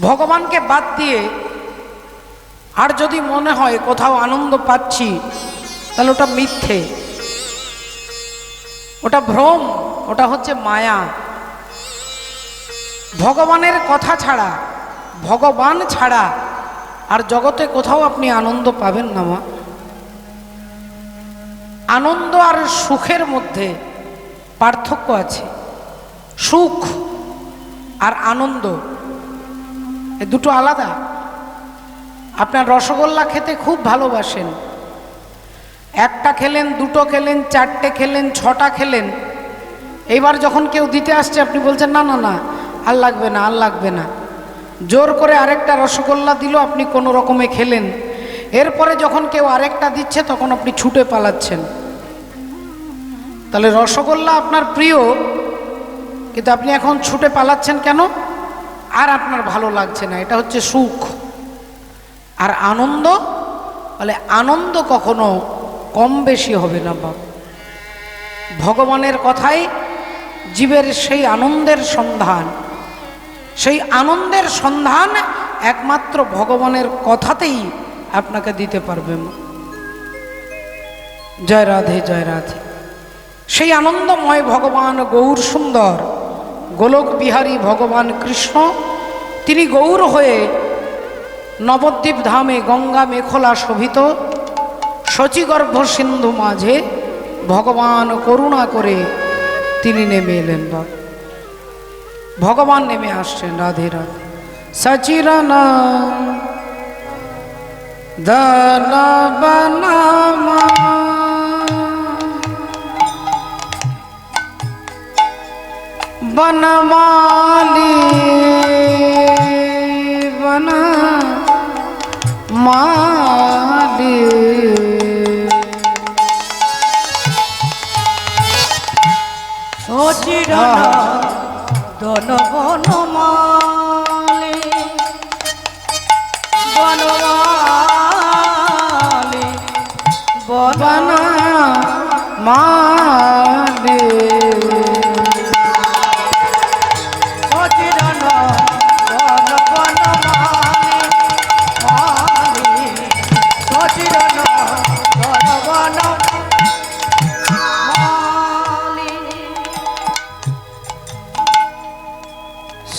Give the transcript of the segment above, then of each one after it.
ভগবানকে বাদ দিয়ে আর যদি মনে হয় কোথাও আনন্দ পাচ্ছি, তাহলে ওটা মিথ্যে, ওটা ভ্রম, ওটা হচ্ছে মায়া। ভগবানের কথা ছাড়া, ভগবান ছাড়া আর জগতে কোথাও আপনি আনন্দ পাবেন না মা। আনন্দ আর সুখের মধ্যে পার্থক্য আছে। সুখ আর আনন্দ এ দুটো আলাদা। আপনার রসগোল্লা খেতে খুব ভালোবাসেন, একটা খেলেন, দুটো খেলেন, চারটে খেলেন, ছটা খেলেন, এইবার যখন কেউ দিতে আসছে আপনি বলছেন না না না আর লাগবে না, আর লাগবে না। জোর করে আরেকটা রসগোল্লা দিল, আপনি কোনো রকমে খেলেন। এরপরে যখন কেউ আরেকটা দিচ্ছে তখন আপনি ছুটে পালাচ্ছেন। তাহলে রসগোল্লা আপনার প্রিয়, কিন্তু আপনি এখন ছুটে পালাচ্ছেন কেন? আর আপনার ভালো লাগছে না। এটা হচ্ছে সুখ। আর আনন্দ, বলে আনন্দ কখনো কম বেশি হবে না বাবা। ভগবানের কথাই জীবের সেই আনন্দের সন্ধান, সেই আনন্দের সন্ধান একমাত্র ভগবানের কথাতেই আপনাকে দিতে পারবে। জয় রাধে, জয় রাধে। সেই আনন্দময় ভগবান গৌর সুন্দর গোলক বিহারী ভগবান কৃষ্ণ, তিনি গৌর হয়ে নবদ্বীপ ধামে গঙ্গা মেখলা শোভিত শচীগর্ভ সিন্ধু মাঝে ভগবান করুণা করে তিনি নেমে এলেন। ভগবান নেমে আসছেন। রাধে রাধে। সচিরনা দানবনামা বনমালী বনমালী সচিরনা বনমালী বনমালী বনমালী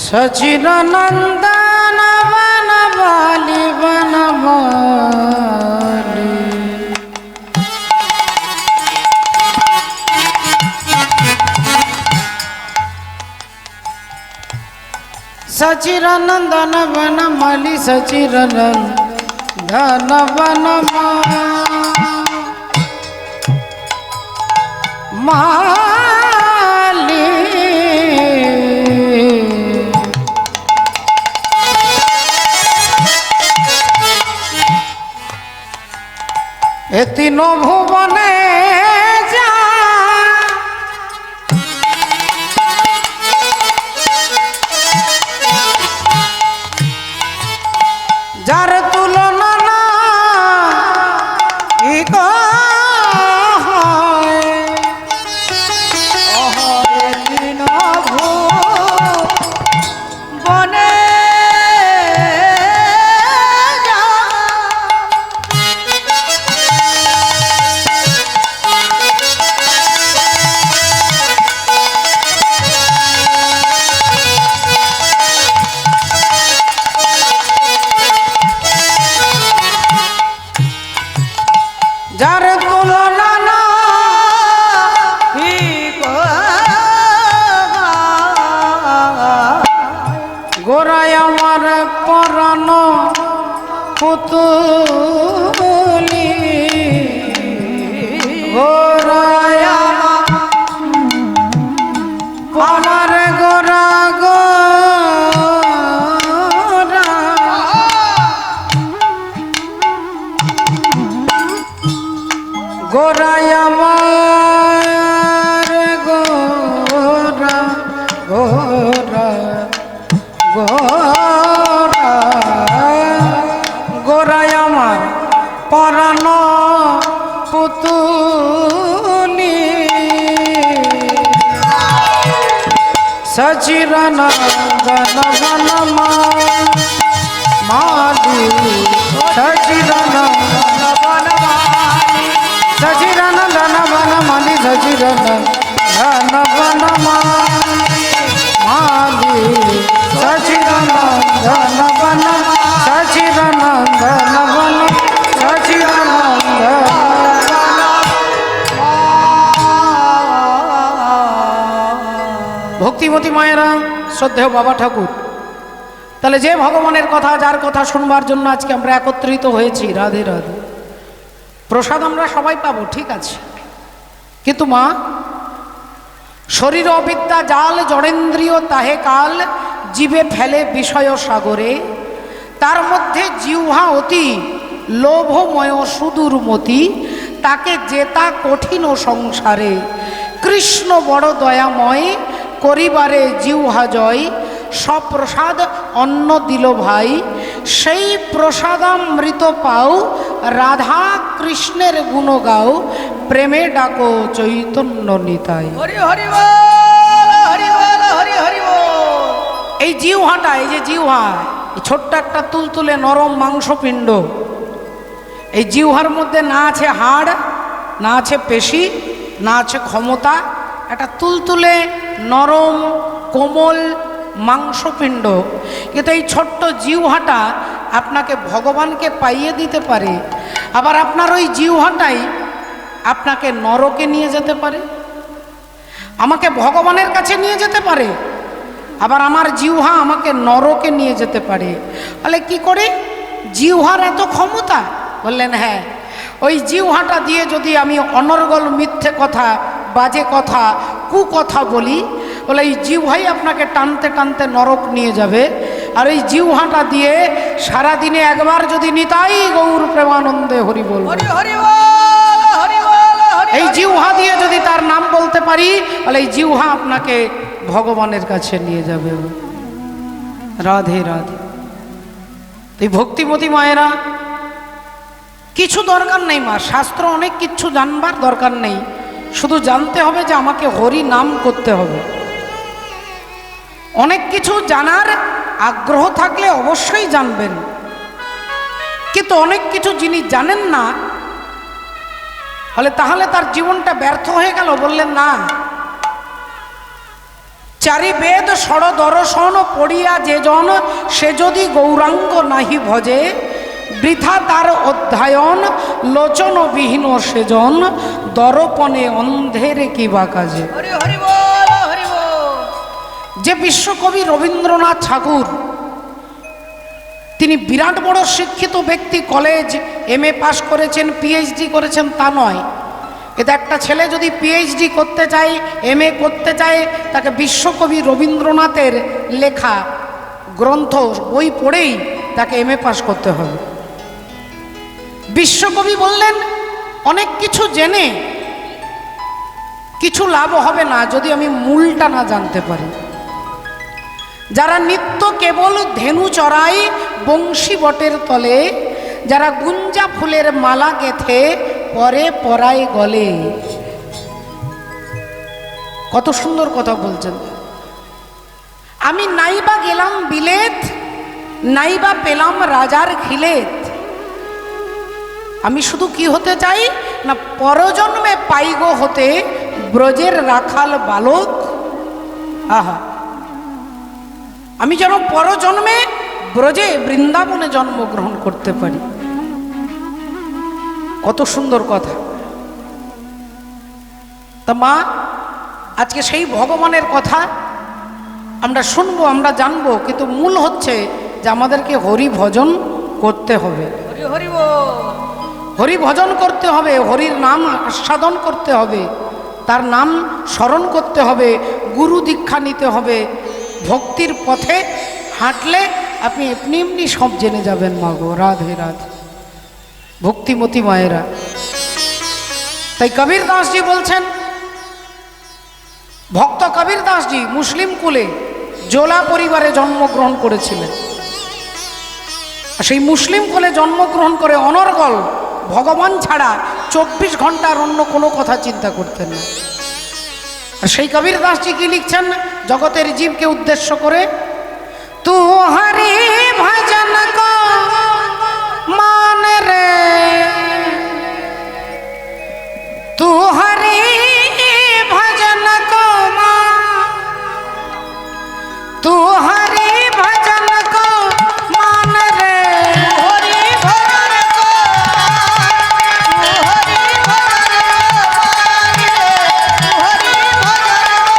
সচিদানন্দন বনমালী বনমালী সচিদানন্দন বনমালী সচিদানন্দন বনমালী এ তিন ভুবনে যা যার তুলনা না তিন ভুবনে যার তুলনা না গোরায় আমার পরাণ পুতুলি গোরায় আমার গোরা গোরা গোরায় আমার গোরা গোরা গোরা গোরায় আমার পরাণ পুতুলি সচিদানন্দন বনমালী ভক্তিমতী মায়েরা, শ্রদ্ধেয় বাবা ঠাকুর, তাহলে যে ভগবানের কথা, যার কথা শুনবার জন্য আজকে আমরা একত্রিত হয়েছি, রাধে রাধে, প্রসাদ আমরা সবাই পাবো, ঠিক আছে, কিন্তু মা, শরীর অবিদ্যা জাল জড়েন্দ্রিয় তাহে কাল, জীবে ফেলে বিষয় সাগরে, তার মধ্যে জিহ্বা অতি লোভময় সুদূরমতি, তাকে জেতা কঠিন সংসারে, কৃষ্ণ বড় দয়াময় করিবারে জিহ্বা জয়, সপ্রসাদ অন্ন দিল ভাই, সেই প্রসাদামৃত পাও, রাধা কৃষ্ণের গুণ গাও, প্রেমে ডাকো চৈতন্য নিতাই। হরি হরি বল, হরি বল, হরি হরি বল। এই জিহ্বাটা, এই যে জিহ্বা, এই ছোট্ট একটা তুলতুলে নরম মাংসপিণ্ড, এই জিহ্বার মধ্যে না আছে হাড়, না আছে পেশি, না আছে ক্ষমতা, একটা তুলতুলে নরম কোমল মাংসপিণ্ড, কিন্তু এই ছোট্ট জিহ্বাটা আপনাকে ভগবানকে পাইয়ে দিতে পারে, আবার আপনার ওই জিহ্বাটাই আপনাকে নরকে নিয়ে যেতে পারে, আমাকে ভগবানের কাছে নিয়ে যেতে পারে, আবার আমার জিহ্বা আমাকে নরকে নিয়ে যেতে পারে। তাহলে কি করে? জিহ্বার এত ক্ষমতা? বললেন হ্যাঁ, ওই জিহ্বাটা দিয়ে যদি আমি অনর্গল মিথ্যে কথা, বাজে কথা, কুকথা বলি, বলে এই জিহ্বাই আপনাকে টানতে টানতে নরক নিয়ে যাবে। আর এই জিহ্বাটা দিয়ে সারাদিনে একবার যদি নিতাই গৌর প্রেমানন্দে হরি বল, এই জিহ্বা দিয়ে যদি তার নাম বলতে পারি, তাহলে এই জিহ্বা আপনাকে ভগবানের কাছে নিয়ে যাবে। রাধে রাধে। এই ভক্তিমতী মায়েরা, কিছু দরকার নেই মা, শাস্ত্র অনেক কিছু জানবার দরকার নেই, শুধু জানতে হবে যে আমাকে হরি নাম করতে হবে। অনেক কিছু জানার আগ্রহ থাকলে অবশ্যই জানবেন, কিন্তু অনেক কিছু যিনি জানেন না, তাহলে তার জীবনটা ব্যর্থ হয়ে গেল। বললেন না, চারি বেদ ষড় দর্শন পড়িয়া যে জন, সে যদি গৌরাঙ্গ নাহি ভজে, বৃথা তার অধ্যায়ন, লোচনবিহীন সেজন, দর্পণে অন্ধের কি বা কাজে। যে বিশ্বকবি রবীন্দ্রনাথ ঠাকুর, তিনি বিরাট বড় শিক্ষিত ব্যক্তি, কলেজ MA পাস করেছেন, PhD করেছেন তা নয়, কিন্তু একটা ছেলে যদি PhD করতে চায়, MA করতে চায়, তাকে বিশ্বকবি রবীন্দ্রনাথের লেখা গ্রন্থ বই পড়েই তাকে MA পাস করতে হবে। বিশ্বকবি বললেন, অনেক কিছু জেনে কিছু লাভ হবে না যদি আমি মূলটা না জানতে পারি। যারা নিত্য কেবল ধেনু চড়ায় বংশী বটের তলে, যারা গুঞ্জা ফুলের মালা গেথে পরে পরায় গলে। কত সুন্দর কথা বলছেন। আমি নাইবা গেলাম বিলেত, নাইবা পেলাম রাজার খিলেত, আমি শুধু কি হতে চাই না, পরজন্মে পাইগো হতে ব্রজের রাখাল বালক। আহা, আমি যেন পরজন্মে ব্রজে বৃন্দাবনে জন্মগ্রহণ করতে পারি। কত সুন্দর কথা। তা মা, আজকে সেই ভগবানের কথা আমরা শুনবো, আমরা জানবো, কিন্তু মূল হচ্ছে যে আমাদেরকে হরি ভজন করতে হবে। হরি ভজন করতে হবে, হরির নাম আস্বাদন করতে হবে, তার নাম স্মরণ করতে হবে, গুরু দীক্ষা নিতে হবে। ভক্তির পথে হাঁটলে আপনি এমনি এমনি সব জেনে যাবেন। মাগো রাধে রাধে। ভক্তিমতী মায়েরা, তাই কবীর দাসজি বলছেন, ভক্ত কবীর দাসজি মুসলিম কুলে জোলা পরিবারে জন্মগ্রহণ করেছিলেন। সেই মুসলিম কুলে জন্মগ্রহণ করে অনর্গল ভগবান ছাড়া 24 ঘন্টার অন্য কোনো কথা চিন্তা করতেন না। আর সেই কবীর দাসজি কি লিখছেন জগতের জীবকে উদ্দেশ্য করে? তু হরি ভজন কো মান রে, তু হরি ভজন কো মান, তু হরি ভজন কো মান রে, হরি ভজন কো, হরি ভজন কো, হরি ভজন কো।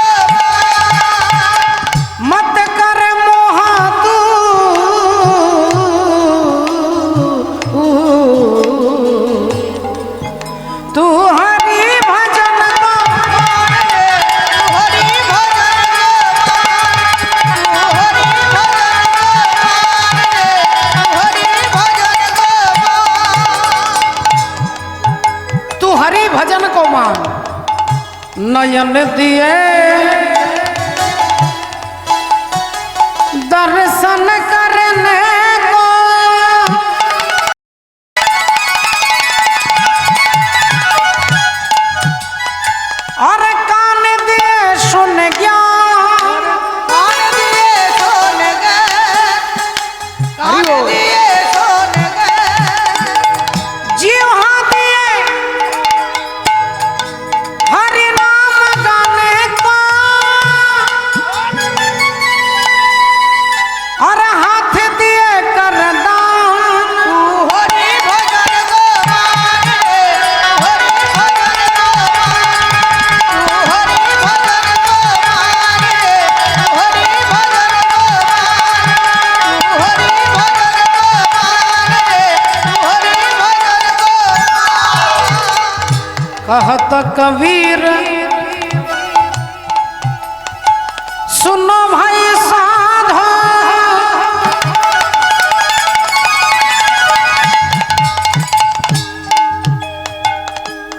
नयन दिए दर्शन करने को और कान दिए सुन ज्ञान कान दिए सुन गए कान दिए सुन गए जीवा दिए हरि नाम गाने को और हाथ दिए कर दान तू हरि भजन को माने हरि भजन को माने तू हरि भजन को माने हरि भजन को माने तू हरि भजन को माने कहत कबीर सुनो भाई साधो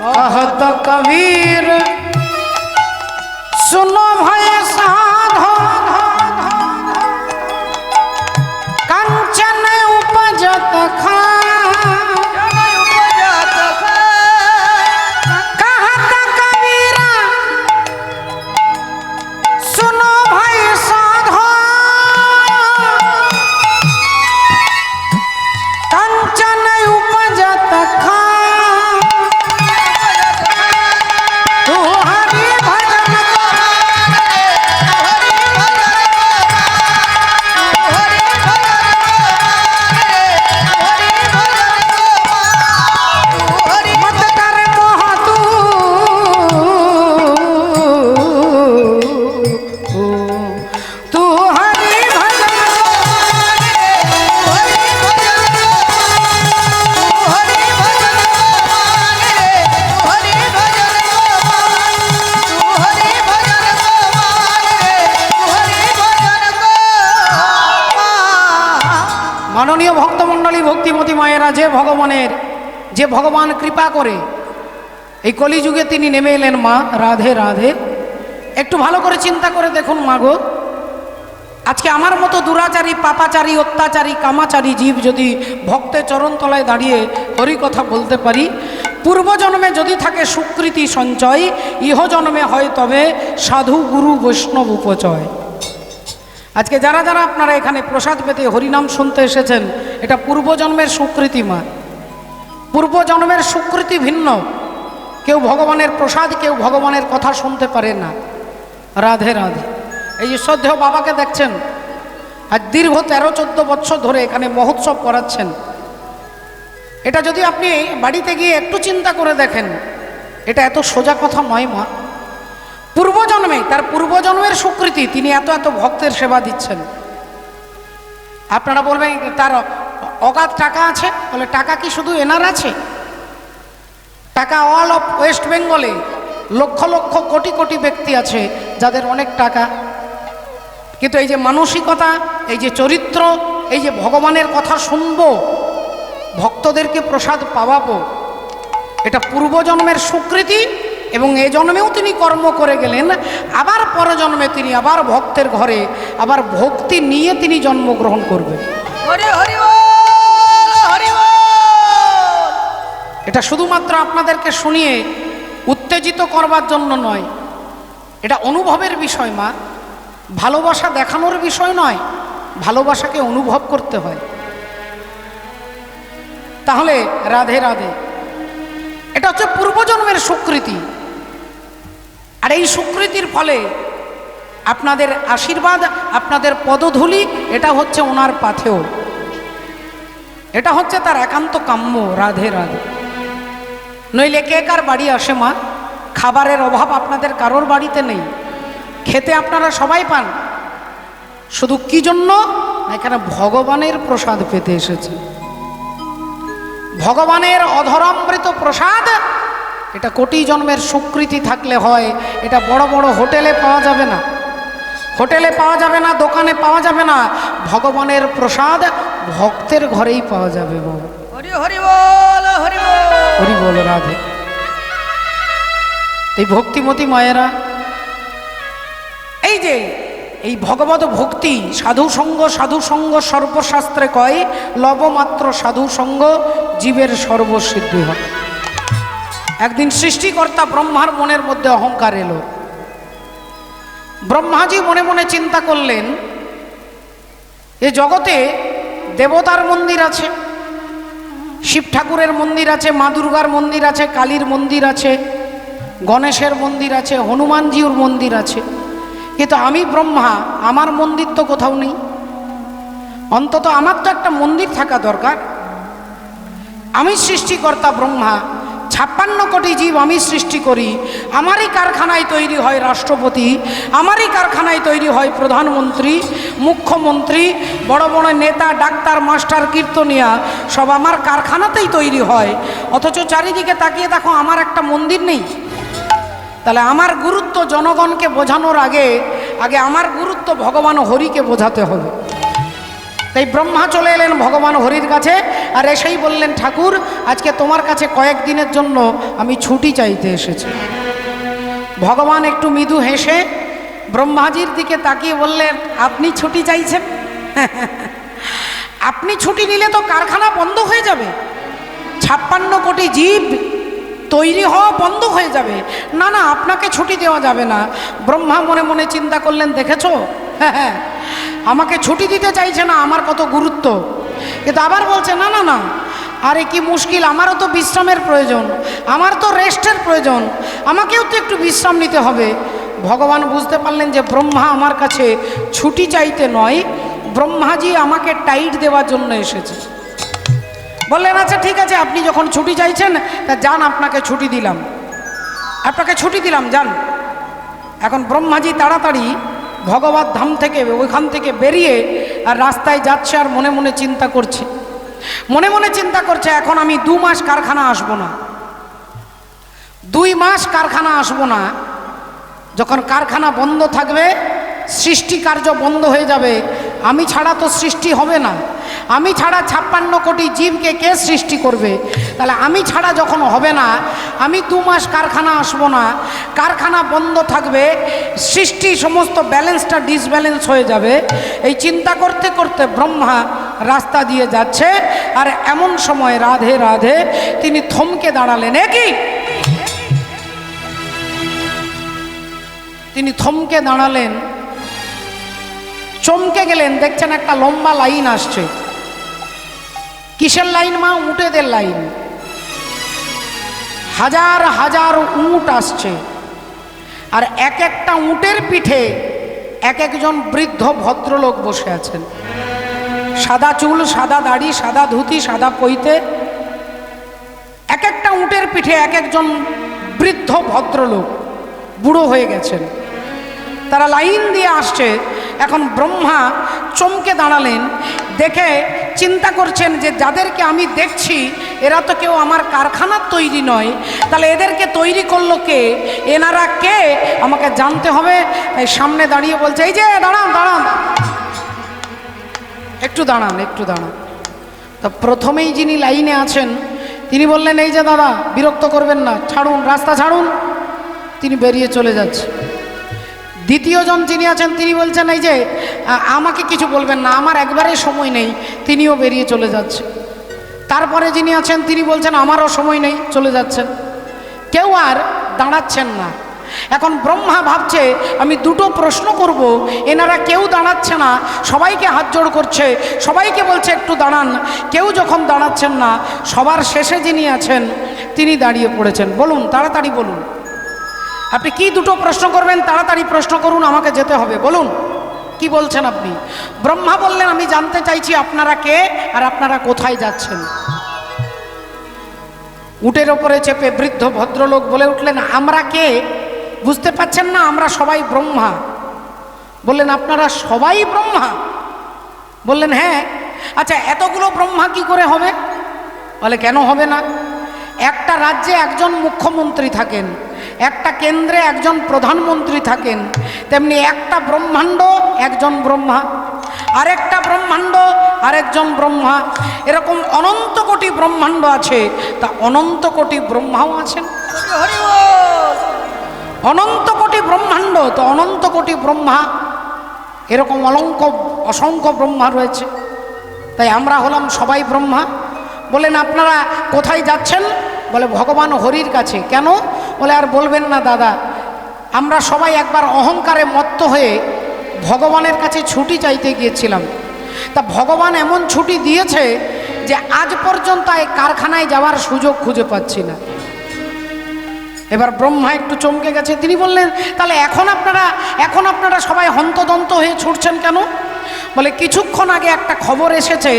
कहत कबीर सुनो भाई साधो कंचन उपजत खा उपजत कहत कबीरा सुनो भाई साधो कंचन उपजत खा तू हरि भजन को मत कर मोह तू हरि भजन মাননীয় ভক্তমণ্ডলী ভক্তিমতী মায়েরা যে ভগবান কৃপা করে এই কলিযুগে তিনি নেমে এলেন মা রাধে রাধে। একটু ভালো করে চিন্তা করে দেখুন মা গো, আজকে আমার মতো দুরাচারী পাপাচারী অত্যাচারী কামাচারী জীব যদি ভক্তের চরণতলায় দাঁড়িয়ে হরি কথা বলতে পারি, পূর্বজন্মে যদি থাকে সুকৃতি সঞ্চয়, ইহজন্মে হয় তবে সাধু গুরু বৈষ্ণব উপচয়। আজকে যারা যারা আপনারা এখানে প্রসাদ পেতে হরিনাম শুনতে এসেছেন, এটা পূর্বজন্মের সুকৃতি মা। পূর্বজন্মের সুকৃতি ভিন্ন, কেউ ভগবানের প্রসাদ কেউ ভগবানের কথা শুনতে পারে না। রাধে রাধে। এই যে শ্রদ্ধেয় বাবাকে দেখছেন, আর দীর্ঘ 13-14 বছর ধরে এখানে মহোৎসব করাচ্ছেন। এটা যদি আপনি বাড়িতে গিয়ে একটু চিন্তা করে দেখেন, এটা এত সোজা কথা নয় মা। পূর্বজন্মে তার পূর্বজন্মের স্বীকৃতি, তিনি এত এত ভক্তের সেবা দিচ্ছেন। আপনারা বলবেন তার অগাধ টাকা আছে, বলে টাকা কি শুধু এনার আছে? টাকা অল অফ ওয়েস্ট বেঙ্গলে লক্ষ লক্ষ কোটি কোটি ব্যক্তি আছে যাদের অনেক টাকা, কিন্তু এই যে মানসিকতা, এই যে চরিত্র, এই যে ভগবানের কথা শুনবো, ভক্তদেরকে প্রসাদ পাওয়াবো, এটা পূর্বজন্মের স্বীকৃতি। এবং এ জন্মেও তিনি কর্ম করে গেলেন, আবার পরজন্মে তিনি আবার ভক্তের ঘরে আবার ভক্তি নিয়ে তিনি জন্মগ্রহণ করবেন। হরি হরি বল হরি বল। এটা শুধুমাত্র আপনাদেরকে শুনিয়ে উত্তেজিত করবার জন্য নয়, এটা অনুভবের বিষয় মা। ভালোবাসা দেখানোর বিষয় নয়, ভালোবাসাকে অনুভব করতে হয়। তাহলে রাধে রাধে, এটা হচ্ছে পূর্বজন্মের স্বীকৃতি। আর এই স্বীকৃতির ফলে আপনাদের আশীর্বাদ, আপনাদের পদধূলি, এটা হচ্ছে ওনার পাথেয়, এটা হচ্ছে তার একান্ত কাম্য। রাধে রাধে। নইলে কে কার বাড়ি আসে মা? খাবারের অভাব আপনাদের কারোর বাড়িতে নেই, খেতে আপনারা সবাই পান। শুধু কি জন্য? এখানে ভগবানের প্রসাদ পেতে এসেছে। ভগবানের অধরামৃত প্রসাদ, এটা কোটি জন্মের স্বীকৃতি থাকলে হয়। এটা বড় বড় হোটেলে পাওয়া যাবে না, হোটেলে পাওয়া যাবে না, দোকানে পাওয়া যাবে না। ভগবানের প্রসাদ ভক্তের ঘরেই পাওয়া যাবে। বাবা হরি হরি বল হরি বল। হরি বল রাধে। এই ভক্তিমতী মায়েরা, এই যে এই ভগবত ভক্তি, সাধু সঙ্গ সর্বশাস্ত্রে কয় লবমাত্র সাধু সঙ্গ জীবের সর্বসিদ্ধি হয়। একদিন সৃষ্টিকর্তা ব্রহ্মার মনের মধ্যে অহংকার এলো। ব্রহ্মাজি মনে মনে চিন্তা করলেন, এ জগতে দেবতার মন্দির আছে, শিব ঠাকুরের মন্দির আছে, মা দুর্গার মন্দির আছে, কালীর মন্দির আছে, গণেশের মন্দির আছে, হনুমানজির মন্দির আছে, কিন্তু আমি ব্রহ্মা, আমার মন্দির তো কোথাও নেই। অন্তত আমার তো একটা মন্দির থাকা দরকার। আমি সৃষ্টিকর্তা ব্রহ্মা, 56 কোটি জীব আমি সৃষ্টি করি, আমারই কারখানায় তৈরি হয় রাষ্ট্রপতি, আমারই কারখানায় তৈরি হয় প্রধানমন্ত্রী, মুখ্যমন্ত্রী, বড় বড় নেতা, ডাক্তার, মাস্টার, কীর্তনিয়া, সব আমার কারখানাতেই তৈরি হয়। অথচ চারিদিকে তাকিয়ে দেখো আমার একটা মন্দির নেই। তাহলে আমার গুরুত্ব জনগণকে বোঝানোর আগে আগে আমার গুরুত্ব ভগবান হরিকে বোঝাতে হবে। তাই ব্রহ্মা চলে এলেন ভগবান হরির কাছে, আর এসেই বললেন, ঠাকুর আজকে তোমার কাছে কয়েকদিনের জন্য আমি ছুটি চাইতে এসেছি। ভগবান একটু মৃদু হেসে ব্রহ্মাজির দিকে তাকিয়ে বললেন, আপনি ছুটি চাইছেন? আপনি ছুটি নিলে তো কারখানা বন্ধ হয়ে যাবে, 56 কোটি জীব তৈরি হওয়া বন্ধ হয়ে যাবে। না না, আপনাকে ছুটি দেওয়া যাবে না। ব্রহ্মা মনে মনে চিন্তা করলেন, দেখেছো, হ্যাঁ, আমাকে ছুটি দিতে চাইছে না, আমার কত গুরুত্ব। কিন্তু আবার বলছে, না না না, আরে কি মুশকিল, আমারও তো বিশ্রামের প্রয়োজন, আমার তো রেস্টের প্রয়োজন, আমাকেও তো একটু বিশ্রাম নিতে হবে। ভগবান বুঝতে পারলেন যে ব্রহ্মা আমার কাছে ছুটি চাইতে নয়, ব্রহ্মাজি আমাকে টাইট দেওয়ার জন্য এসেছে। বললেন, আচ্ছা ঠিক আছে, আপনি যখন ছুটি চাইছেন তা যান, আপনাকে ছুটি দিলাম, যান। এখন ব্রহ্মাজি তাড়াতাড়ি ভগবত ধাম থেকে, ওইখান থেকে বেরিয়ে আর রাস্তায় যাচ্ছে, আর মনে মনে চিন্তা করছে, এখন আমি 2 মাস কারখানা আসবো না, 2 মাস কারখানা আসবো না। যখন কারখানা বন্ধ থাকবে, সৃষ্টি কার্য বন্ধ হয়ে যাবে, আমি ছাড়া তো সৃষ্টি হবে না, আমি ছাড়া 56 কোটি জীবকে কে সৃষ্টি করবে? তাহলে আমি ছাড়া যখন হবে না, আমি 2 মাস কারখানা আসবো না, কারখানা বন্ধ থাকবে, সৃষ্টি সমস্ত ব্যালেন্সটা ডিসব্যালেন্স হয়ে যাবে। এই চিন্তা করতে করতে ব্রহ্মা রাস্তা দিয়ে যাচ্ছে, আর এমন সময় রাধে রাধে তিনি থমকে দাঁড়ালেন। তিনি থমকে দাঁড়ালেন, চমকে গেলেন, দেখছেন একটা লম্বা লাইন আসছে। কিসের লাইন মা? উটেদের লাইন। হাজার হাজার উট আসছে, আর এক একটা উটের পিঠে এক একজন বৃদ্ধ ভদ্রলোক বসে আছেন। সাদা চুল, সাদা দাড়ি, সাদা ধুতি, সাদা পৈতে, এক একটা উটের পিঠে এক একজন বৃদ্ধ ভদ্রলোক, বুড়ো হয়ে গেছেন। তারা লাইন দিয়ে আসছে। এখন ব্রহ্মা চমকে দাঁড়ালেন, দেখে চিন্তা করছেন যে যাদেরকে আমি দেখছি এরা তো কেউ আমার কারখানার তৈরি নয়, তাহলে এদেরকে তৈরি করলো কে? এনারা কে আমাকে জানতে হবে। তাই সামনে দাঁড়িয়ে বলছে, এই যে দাঁড়ান, একটু দাঁড়ান। তো প্রথমেই যিনি লাইনে আছেন তিনি বললেন, এই যে দাদা, বিরক্ত করবেন না, ছাড়ুন, রাস্তা ছাড়ুন। তিনি বেরিয়ে চলে যাচ্ছে। দ্বিতীয় জন যিনি আছেন তিনি বলছেন, এই যে আমাকে কিছু বলবেন না, আমার একবারে সময় নেই, তিনিও বেরিয়ে চলে যাচ্ছে। তারপরে যিনি আছেন তিনি বলছেন, আমারও সময় নেই, চলে যাচ্ছেন। কেউ আর দাঁড়াচ্ছেন না। এখন ব্রহ্মা ভাবছে, আমি 2টো প্রশ্ন করব, এনারা কেউ দাঁড়াচ্ছে না, সবাইকে হাত জোড় করছে, সবাইকে বলছে একটু দাঁড়ান। কেউ যখন দাঁড়াচ্ছেন না, সবার শেষে যিনি আছেন তিনি দাঁড়িয়ে পড়েছেন। বলুন, তাড়াতাড়ি বলুন, আপনি কি 2টো প্রশ্ন করবেন? তাড়াতাড়ি প্রশ্ন করুন, আমাকে যেতে হবে, বলুন কি বলছেন আপনি? ব্রহ্মা বললেন, আমি জানতে চাইছি আপনারা কে আর আপনারা কোথায় যাচ্ছেন। উটের ওপরে চেপে বৃদ্ধ ভদ্রলোক বলে উঠলেন, আমরা কে বুঝতে পাচ্ছেন না? আমরা সবাই ব্রহ্মা। বললেন, আপনারা সবাই ব্রহ্মা? বললেন, হ্যাঁ। আচ্ছা, এতগুলো ব্রহ্মা কি করে হবে? বলে, কেন হবে না? একটা রাজ্যে একজন মুখ্যমন্ত্রী থাকেন, একটা কেন্দ্রে একজন প্রধানমন্ত্রী থাকেন, তেমনি একটা ব্রহ্মাণ্ড একজন ব্রহ্মা, আরেকটা ব্রহ্মাণ্ড আরেকজন ব্রহ্মা, এরকম অনন্ত কোটি ব্রহ্মাণ্ড আছে, তা অনন্ত কোটি ব্রহ্মাও আছেন। অনন্ত কোটি ব্রহ্মাণ্ড, তো অনন্ত কোটি ব্রহ্মা, এরকম অসংখ্য ব্রহ্মা রয়েছে, তাই আমরা হলাম সবাই ব্রহ্মা। বলেন আপনারা কোথায় যাচ্ছেন? বলে ভগবান হরির কাছে। কেন? বলে আর বলবেন না দাদা, আমরা সবাই একবার অহংকারে মত্ত হয়ে ভগবানের কাছে ছুটি চাইতে গিয়েছিলাম, তা ভগবান এমন ছুটি দিয়েছে যে আজ পর্যন্ত এই কারখানায় যাওয়ার সুযোগ খুঁজে পাচ্ছি না। এবার ব্রহ্মা একটু চমকে গেছে, তিনি বললেন তাহলে এখন আপনারা সবাই হন্তদন্ত হয়ে ছুটছেন কেন? বলে কিছুক্ষণ আগে একটা খবর এসেছে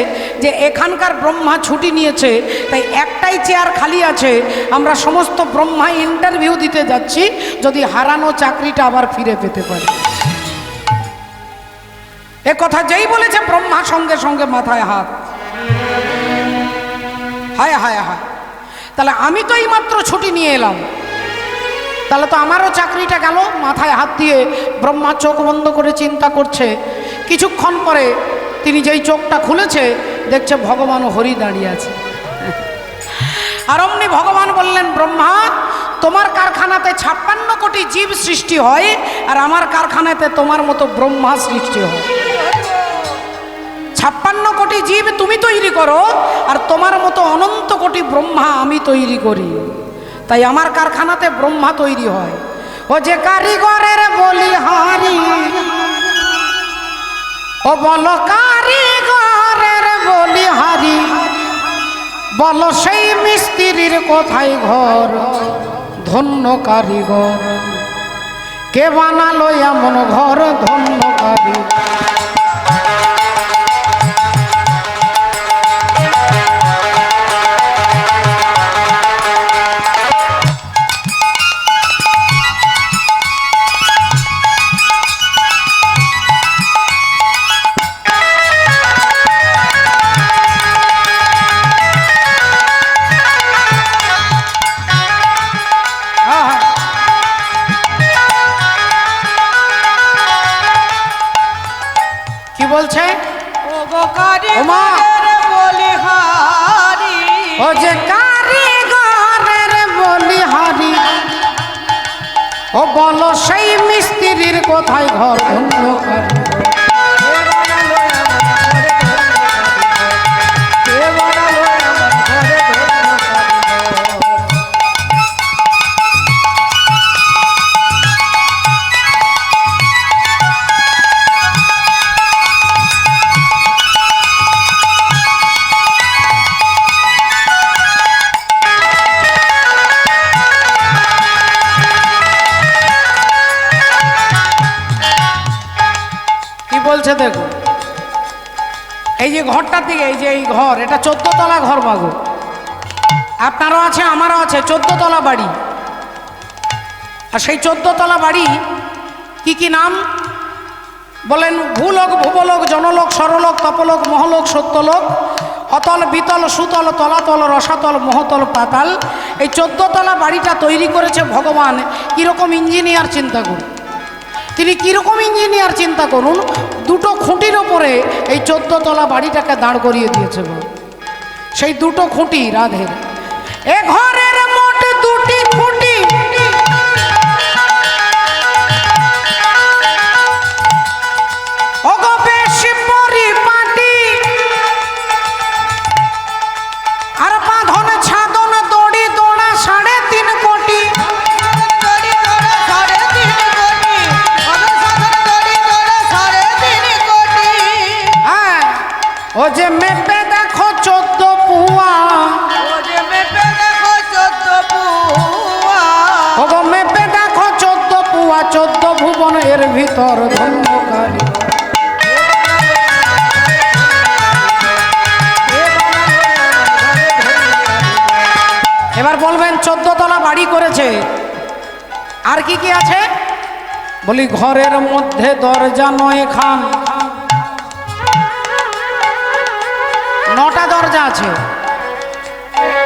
যে এখানকার ব্রহ্মা ছুটি নিয়েছে, তাই একটাই চেয়ার খালি আছে, আমরা সমস্ত ব্রহ্মা ইন্টারভিউ দিতে যাচ্ছি, যদি হারানো চাকরিটা আবার ফিরে পেতে পারি। এ কথা যেই বলেছে ব্রহ্মা সঙ্গে সঙ্গে মাথায় হাত, হায় হায় হায়, তাহলে আমি তো এইমাত্র ছুটি নিয়ে এলাম, তাহলে তো আমারও চাকরিটা গেল। মাথায় হাত দিয়ে ব্রহ্মা চোখ বন্ধ করে চিন্তা করছে। কিছুক্ষণ পরে তিনি যেই চোখটা খুলেছে, দেখছে ভগবান হরি দাঁড়িয়ে আছে। আর অমনি ভগবান বললেন, ব্রহ্মা তোমার কারখানাতে 56 কোটি জীব সৃষ্টি হয়, আর আমার কারখানাতে তোমার মতো ব্রহ্মা সৃষ্টি হয়। 56 কোটি জীব তুমি তৈরি করো, আর তোমার মতো অনন্ত কোটি ব্রহ্মা আমি তৈরি করি, তাই আমার কারখানাতে ব্রহ্মা তৈরি হয়। ও যে কারিগরের বলিহারি, ও বলো কারিগরের বলিহারি, বলো সেই মিস্ত্রির কোথায় ঘর, ধন্য কারিগর, কে বানালো এমন ঘর, ধন্য কারিগর। বলছে ও গো কারিগরের বলিহারি, ও যে কারিগরের বলিহারি, ও বলো সেই মিস্ত্রির কোথায় ঘর, ধন্য কারিগর। বলছে দেখো, এই যে ঘরটার দিকে, এই যে এই ঘর, এটা 14 তলা ঘর মাগো, আপনারও আছে আমারও আছে, 14 তলা বাড়ি। আর সেই 14 তলা বাড়ি কি কি নাম? বলেন ভূলোক, ভুবলোক, জনলোক, সরলোক, তপলোক, মহলোক, সত্যলোক, অতল, বিতল, সুতল, তলাতল, রসাতল, মহতল, পাতাল। এই 14 তলা বাড়িটা তৈরি করেছে ভগবান। কিরকম ইঞ্জিনিয়ার চিন্তা করুন, তিনি কিরকম ইঞ্জিনিয়ার চিন্তা করুন, দুটো খুঁটির ওপরে এই 14 তলা বাড়িটাকে দাঁড় করিয়ে দিয়েছে। সেই দুটো খুঁটি রাধের, এ ঘরের মোট 2টি খুঁটি, ওগো বেশি পরিপাটি, আর বাঁধন ছাদন দড়ি দোড়া 3.5 কোটি। ও যে মেপে দেখো 14 পুয়া, ও যে মেপে দেখো 14 পুয়া, ও গো মেপে দেখো 14 পুয়া, 14 ভুবন এর ভিতর, ধন্য কারিগর। এবার বলবেন 14 তলা বাড়ি করেছে, আর কি কি আছে? বলি ঘরের মধ্যে দরজা 9 খান, 9টা দরজা আছে,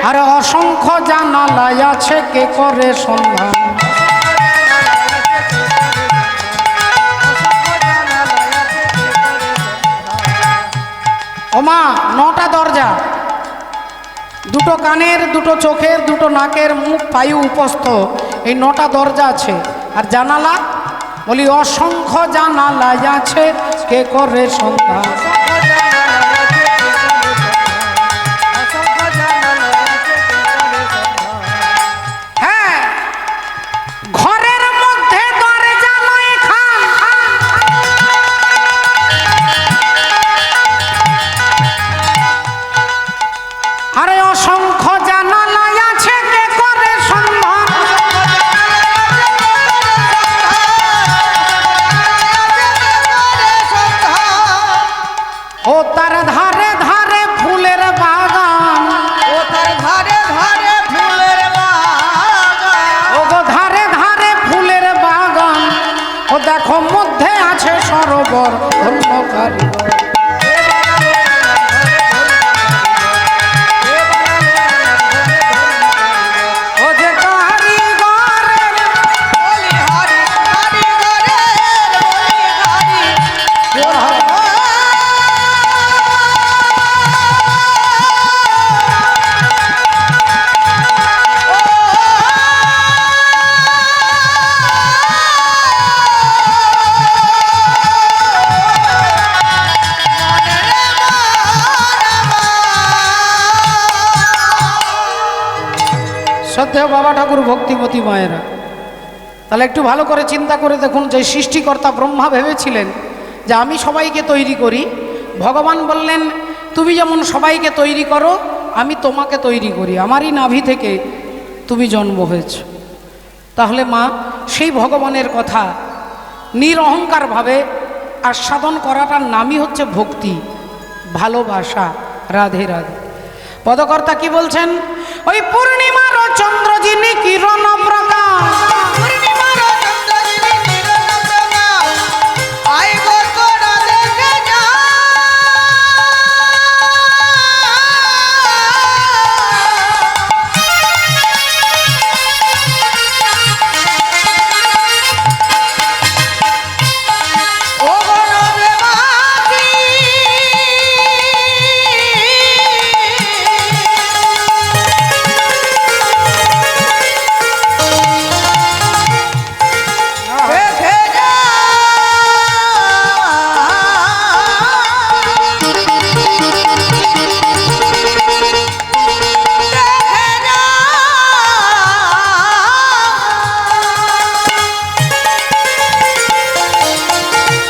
আর অসংখ্য জানালায় আছে, কে করে সন্ধান। ওমা 9টা দরজা, 2টো কানের, 2টো চোখের, 2টো নাকের, মুখ, পায়ু, উপস্থ, এই 9টা দরজা আছে। আর জানালা বলি অসংখ্য জানালা আছে কে করে সন্ধান। হ্যাঁ, ঘরের মধ্যে দরজা নয় খান, আরে অসংখ্য জানালা আছে কে করে সন্ধান। ও তার ধারে ধারে ফুলের বাগান, ও তার ধারে ধারে ফুলের বাগান, ও গো ধারে ধারে ফুলের বাগান, ও দেখো মধ্যে আছে সরোবর ধন্য কারিগর। ও যে কারিগরের বলি হরি হরি করে বলি হরি শ্রদ্ধেয় বাবা ঠাকুর, ভক্তিমতী মায়েরা, তাহলে একটু ভালো করে চিন্তা করে দেখুন, যে সৃষ্টিকর্তা ব্রহ্মা ভেবেছিলেন যে আমি সবাইকে তৈরি করি, ভগবান বললেন তুমি যেমন সবাইকে তৈরি করো আমি তোমাকে তৈরি করি, আমারই নাভি থেকে তুমি জন্ম হয়েছ। তাহলে মা সেই ভগবানের কথা নিরহংকারভাবে আস্বাদন করাটার নামই হচ্ছে ভক্তি, ভালোবাসা। রাধে রাধে। পদকর্তা কি বলছেন? ওই পূর্ণিমার চন্দ্র যিনি কিরণ প্রকাশ, পূর্ণিমার চন্দ্র যিনি কিরণ প্রকাশ, আই গো তোরা দেখে যা। ও গো নববাসী, দেখে যা। দেখে যা।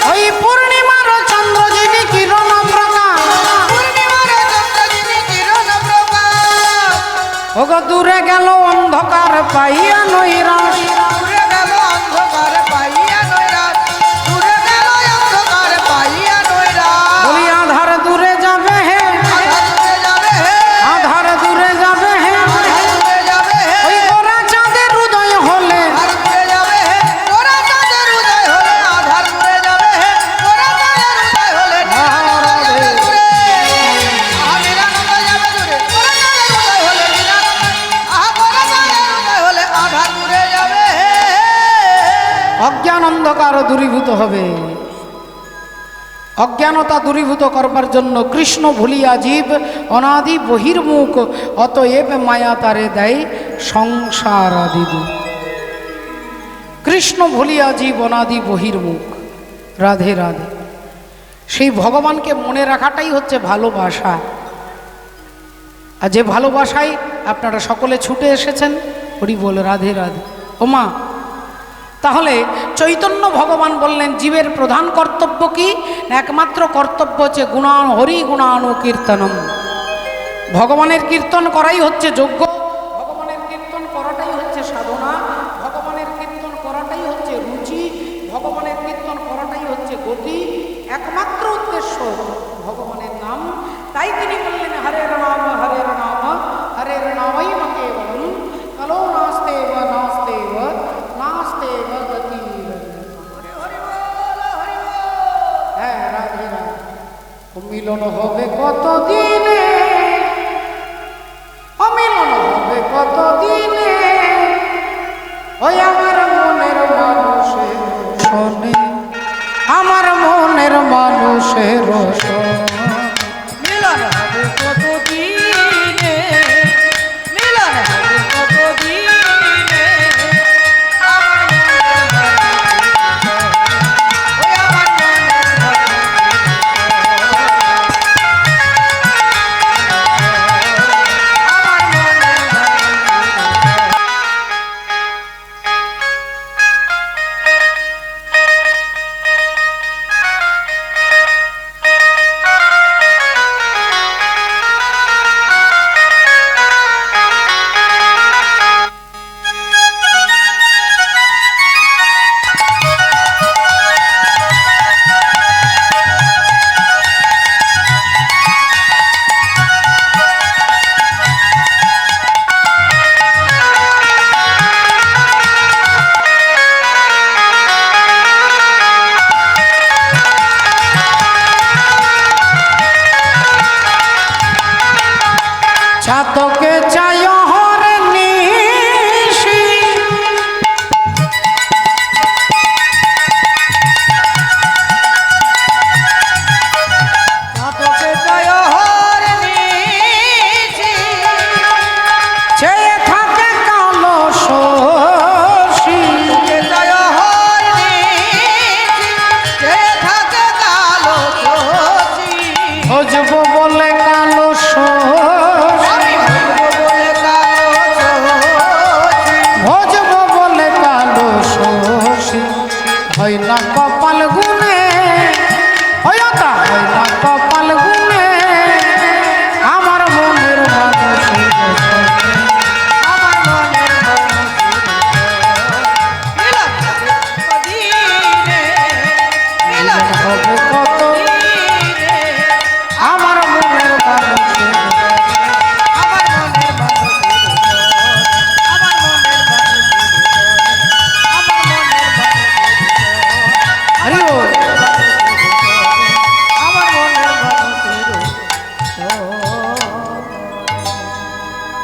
ওই পূর্ণিমার চন্দ্র যিনি কিরণ প্রকাশ, পূর্ণিমার চন্দ্র যিনি কিরণ প্রকাশ, ওগো দূরে গেল অন্ধকার পাইয়া নৈরাশ, দূরে গেল অন্ধকার পাইয়া নৈরাশ, দূরে গেল অন্ধকার পাইয়া নৈরাশ। বলি আধার দূরে যাবে হে, আধার দূরে যাবে হে, আধার দূরে যাবে হে, আধার দূরে যাবে হে, ওই গোরা চাঁদের উদয় হলে, আধার দূরে যাবে হে, গোরা চাঁদের উদয় হলে, আধার দূরে যাবে হে, গোরা চাঁদের উদয় হলে, নিরানন্দ যাবে দূরে। নিরানন্দ যাবে দূরে, গোরা চাঁদের উদয় হলে, নিরানন্দ, গোরা চাঁদের উদয় হলে, আধার দূরে যাবে হে। অজ্ঞান অন্ধকার দূরীভূত হবে। অজ্ঞানতা দূরীভূত করবার জন্য কৃষ্ণ ভুলিয়া জীব অনাদি বহির্মুখ, অতএব মায়া তারে দেয় সংসার আদি দুঃখ। কৃষ্ণ ভুলিয়া জীব অনাদি বহির্মুখ। রাধে রাধে। সেই ভগবানকে মনে রাখাটাই হচ্ছে ভালোবাসা। আর যে ভালোবাসায় আপনারা সকলে ছুটে এসেছেন, হরি বল রাধে রাধে। ওমা, তাহলে চৈতন্য ভগবান বললেন জীবের প্রধান কর্তব্য কি? একমাত্র কর্তব্য হচ্ছে হরি গুণানু কীর্তনম। ভগবানের কীর্তন করাই হচ্ছে যজ্ঞ, ভগবানের কীর্তন করাটাই হচ্ছে সাধনা, ভগবানের কীর্তন করাটাই হচ্ছে রুচি, ভগবানের কীর্তন করাটাই হচ্ছে গতি। একমাত্র উদ্দেশ্য ভগবানের নাম। তাই তিনি বললেন হরের নাম হরের নাম হরের নামই কেবলম কলো নাস্তেব নাস্তেব নাস্তেব গতি। হ্যাঁ, রাধে রাধে। মিলন হবে কত দিনে, অমিলন হবে কত দিনে, ওই আমার মনের মানুষের শোনে, আমার মনের মানুষের শোনে। মিলন হবে কত দিনে, মিলন হবে কত দিনে, আমার চাতকে চায় হরে নিশি চাতকে জয় হরে নিশি চেয়ে থাকে কালো শশী কে জয় হরে নিশি কে থাকে কালো শশী ভজব বলে কালো শশী বলে কালো শশী ভজব বলে কালো শশী হয় না কপাল গুনে হয় না কপাল গুনে আমার মনের মানুষ আমার মনের মিলন দিনে মিলন হবে কত দিনে আমার মনের মানুষ আমার মনের মানুষ আমার মনের মানুষ আমার মনের মানুষ হরি বল। আমার মনের মানুষ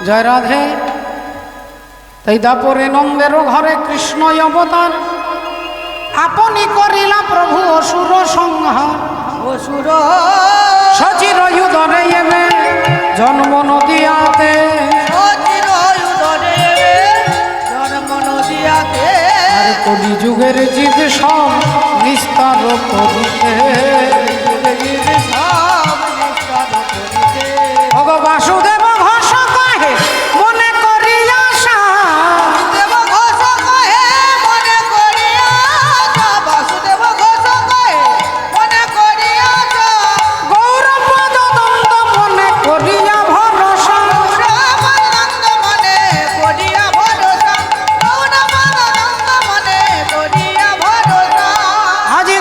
জয় রাধে। তাই দাপরে নন্দের ঘরে কৃষ্ণ অবতার আপনি করিলা প্রভু অসুর সংহার অসুর সচির উদরে এবে জন্ম নদিয়াতে সচির উদরে জন্ম নদিয়াতে আর কলি যুগের জীব সব নিস্তার করিতে সব নিস্তার করিতে ভগ বাসুদেব ঘোষ কহে মনে করি আশা দেব ঘোষ কহে মনে করিয়া যা বাসুদেব ঘোষ কহে মনে করিয়া যা গৌরপদ দ্বন্দ্ব মনে করিয়া ভরসা রামানন্দ মনে করিয়া ভরসা রামানন্দ মনে করিয়া ভরসা আজি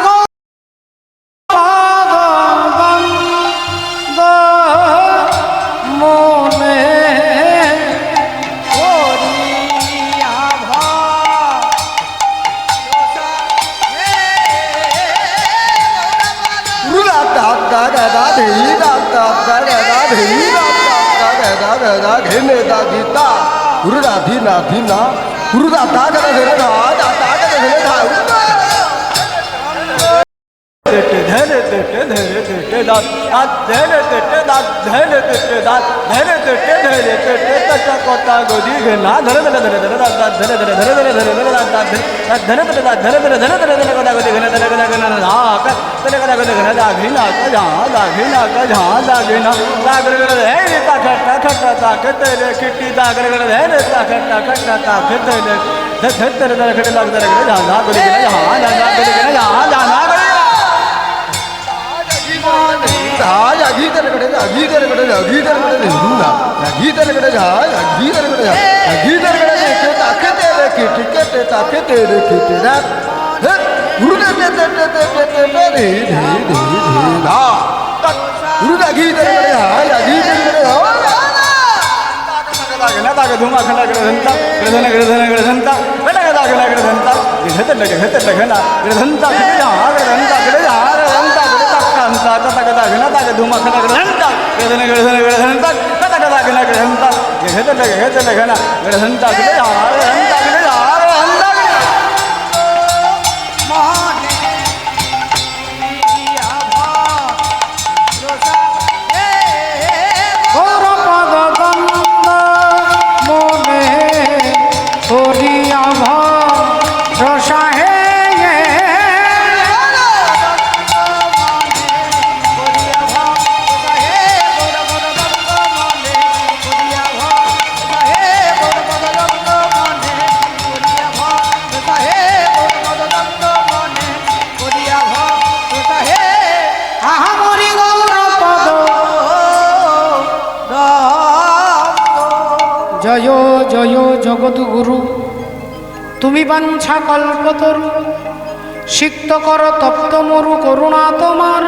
গৌরপদ দ্বন্দ্ব মনে করিয়া ভরসা হে রামানন্দ গৌরপদ দ্বন্দ্ব মনে করিয়া ভরসা হে আহামরি গৌরপদ জয় জয় জগৎগুরু তুমি বাঞ্ছা কল্পতরু সিক্ত কর তপ্ত মরু করুণা তোমার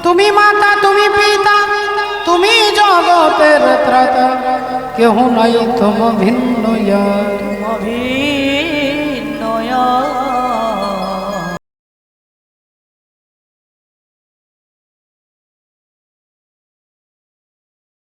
তুমি মাতা তুমি পিতা তুমি জগতের ত্রাতা কেহ নাই তম ভিন্ন অভিনয়